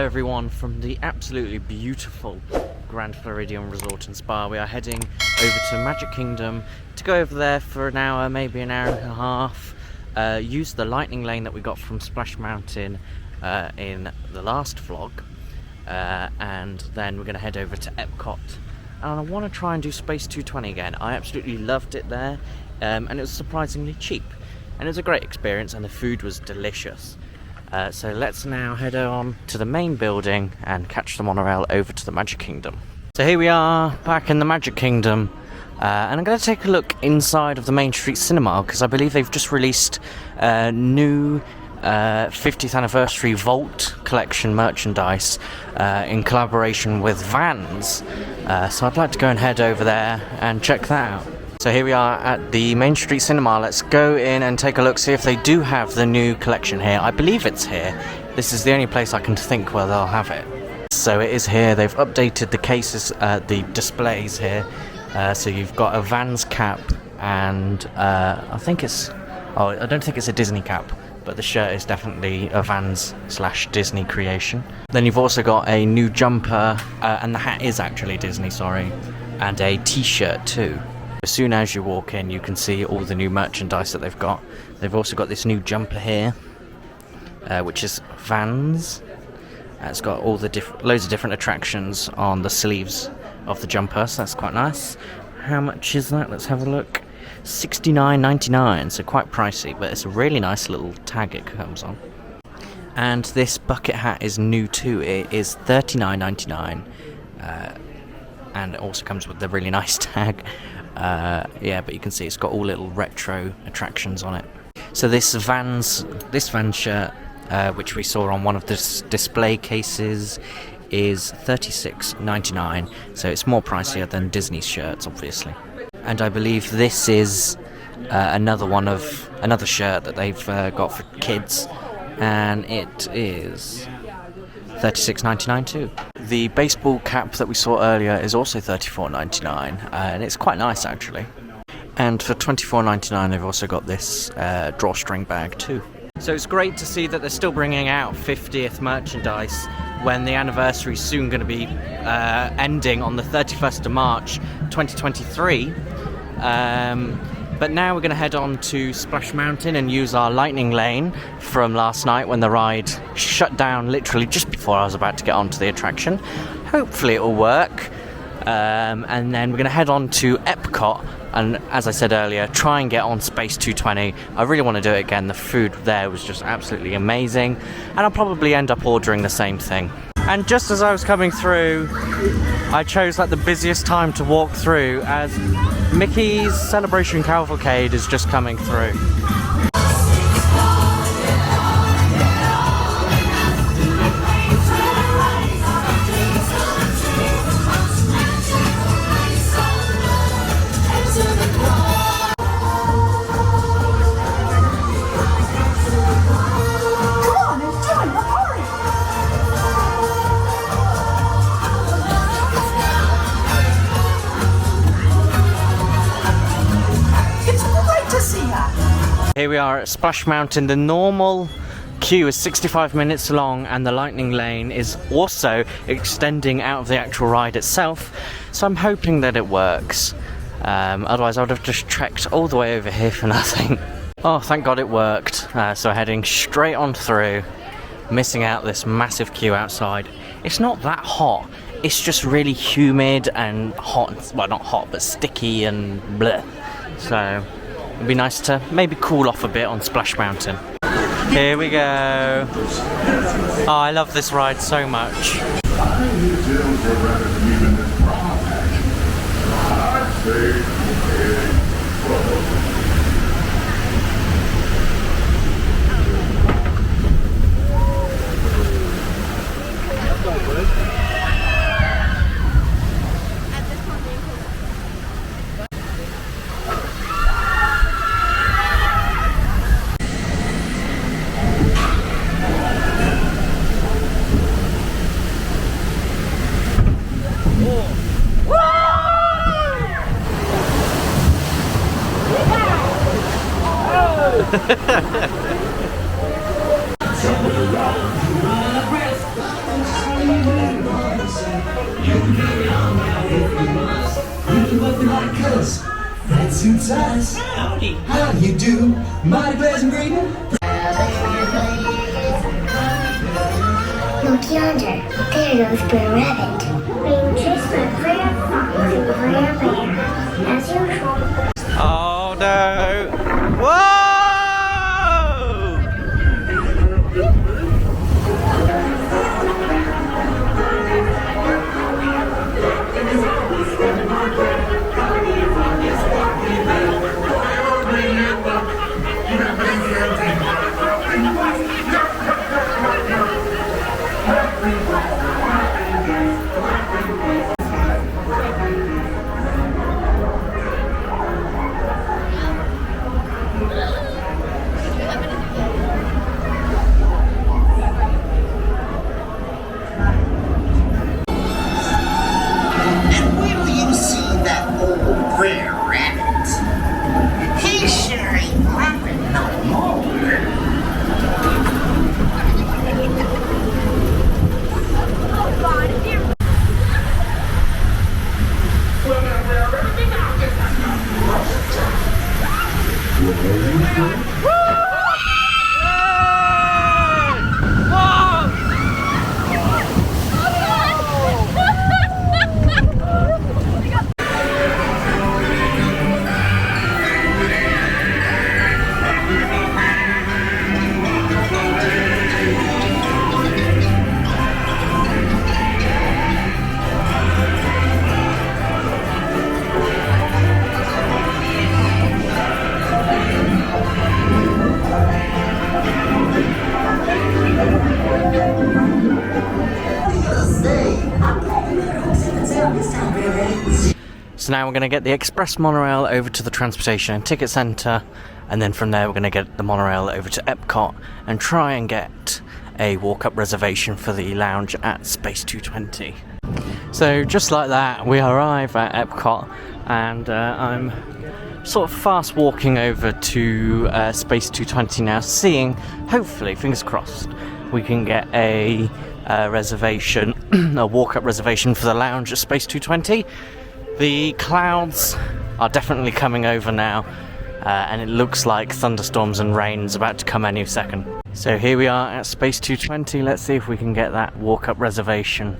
everyone from the absolutely beautiful Grand Floridian Resort and Spa. We are heading over to Magic Kingdom to go over there for an hour, maybe an hour and a half. Use the lightning lane that we got from Splash Mountain in the last vlog, and then we're going to head over to EPCOT. And I want to try and do SPACE220 again. I absolutely loved it there, and it was surprisingly cheap. And it was a great experience, and the food was delicious. So let's now head on to the main building and catch the monorail over to the Magic Kingdom. So here we are back in the Magic Kingdom, and I'm going to take a look inside of the Main Street Cinema, because I believe they've just released new 50th anniversary Vault collection merchandise in collaboration with Vans. So I'd like to go and head over there and check that out. So here we are at the Main Street Cinema. Let's go in and take a look, see if they do have the new collection here. I believe it's here. This is the only place I can think where they'll have it. So it is here. They've updated the cases, the displays here. So you've got a Vans cap and I think it's... Oh, I don't think it's a Disney cap, but the shirt is definitely a Vans/Disney creation. Then you've also got a new jumper, and the hat is actually Disney, sorry, and a t-shirt too. As soon as you walk in, you can see all the new merchandise that they've got. They've also got this new jumper here, which is Vans. It's got all the loads of different attractions on the sleeves of the jumper, so that's quite nice. How much is that? Let's have a look. $69.99, so quite pricey, but it's a really nice little tag it comes on. And this bucket hat is new too. It is $39.99, and it also comes with the really nice tag. Yeah, but you can see it's got all little retro attractions on it. So this Vans shirt, which we saw on one of the display cases, is $36.99, so it's more pricier than Disney's shirts, obviously. And I believe this is another shirt that they've got for kids, and it is $36.99 too. The baseball cap that we saw earlier is also $34.99, and it's quite nice actually. And for $24.99 they've also got this drawstring bag too. So it's great to see that they're still bringing out 50th merchandise when the anniversary is soon going to be ending on the 31st of March 2023. But now we're going to head on to Splash Mountain and use our lightning lane from last night when the ride shut down literally just before I was about to get onto the attraction. Hopefully it will work. And then we're going to head on to EPCOT and, as I said earlier, try and get on SPACE220. I really want to do it again. The food there was just absolutely amazing, and I'll probably end up ordering the same thing. And just as I was coming through, I chose like the busiest time to walk through, as Mickey's Celebration Cavalcade is just coming through. Here we are at Splash Mountain. The normal queue is 65 minutes long, and the lightning lane is also extending out of the actual ride itself, so I'm hoping that it works. Otherwise I would have just trekked all the way over here for nothing. Oh, thank God it worked. So heading straight on through, missing out this massive queue outside. It's not that hot, it's just really humid and hot. Well, not hot, but sticky and bleh. So it'd be nice to maybe cool off a bit on Splash Mountain. Here we go. Oh, I love this ride so much. That suits us. Howdy. How you do? Mighty pleasant greeting. Look yonder. There goes Brer Rabbit. Being chased by Brer Fox and Brer Bear. As usual. Oh no! Whoa! So now we're going to get the express monorail over to the transportation and ticket centre, and then from there we're going to get the monorail over to EPCOT and try and get a walk-up reservation for the lounge at SPACE220. So just like that, we arrive at EPCOT, and I'm sort of fast walking over to SPACE220 now, seeing, hopefully, fingers crossed, we can get a reservation, a walk-up reservation for the lounge at SPACE220. The clouds are definitely coming over now, and it looks like thunderstorms and rain's about to come any second. So here we are at SPACE220. Let's see if we can get that walk-up reservation.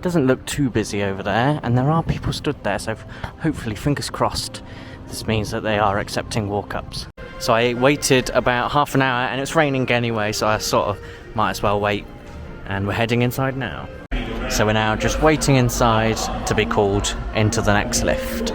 Doesn't look too busy over there, and there are people stood there, so hopefully, fingers crossed, this means that they are accepting walk-ups. So I waited about half an hour, and it's raining anyway, so I sort of might as well wait, and we're heading inside now. So we're now just waiting inside to be called into the next lift.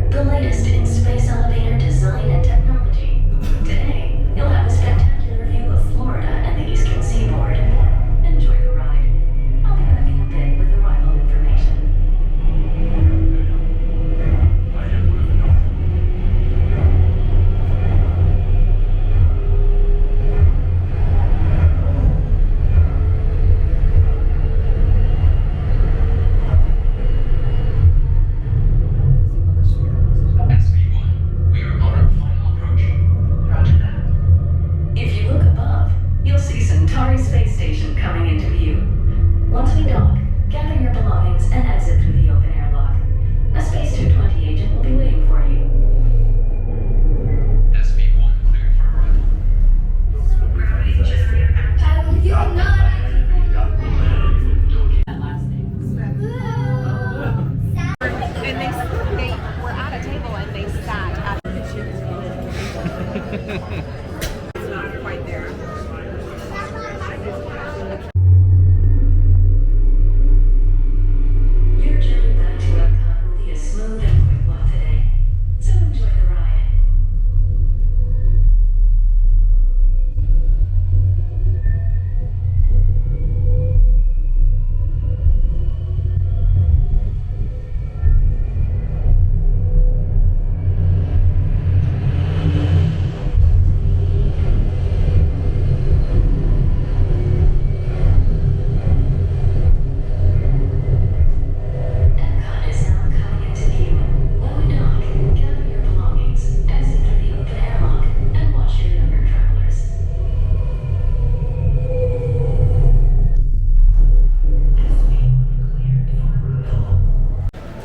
The latest in space elevator design and technology. Today, you'll have a spectacular view of Florida and the eastern seaboard. Enjoy the ride. I'll be back in a bit with arrival information.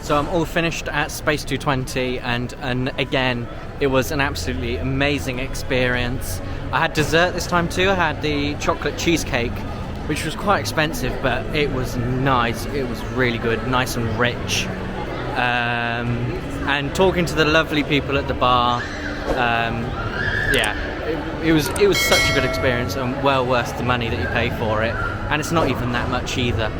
So I'm all finished at SPACE220, and again, it was an absolutely amazing experience. I had dessert this time too. I had the chocolate cheesecake, which was quite expensive, but it was nice. It was really good, nice and rich. And talking to the lovely people at the bar, it was such a good experience and well worth the money that you pay for it. And it's not even that much either.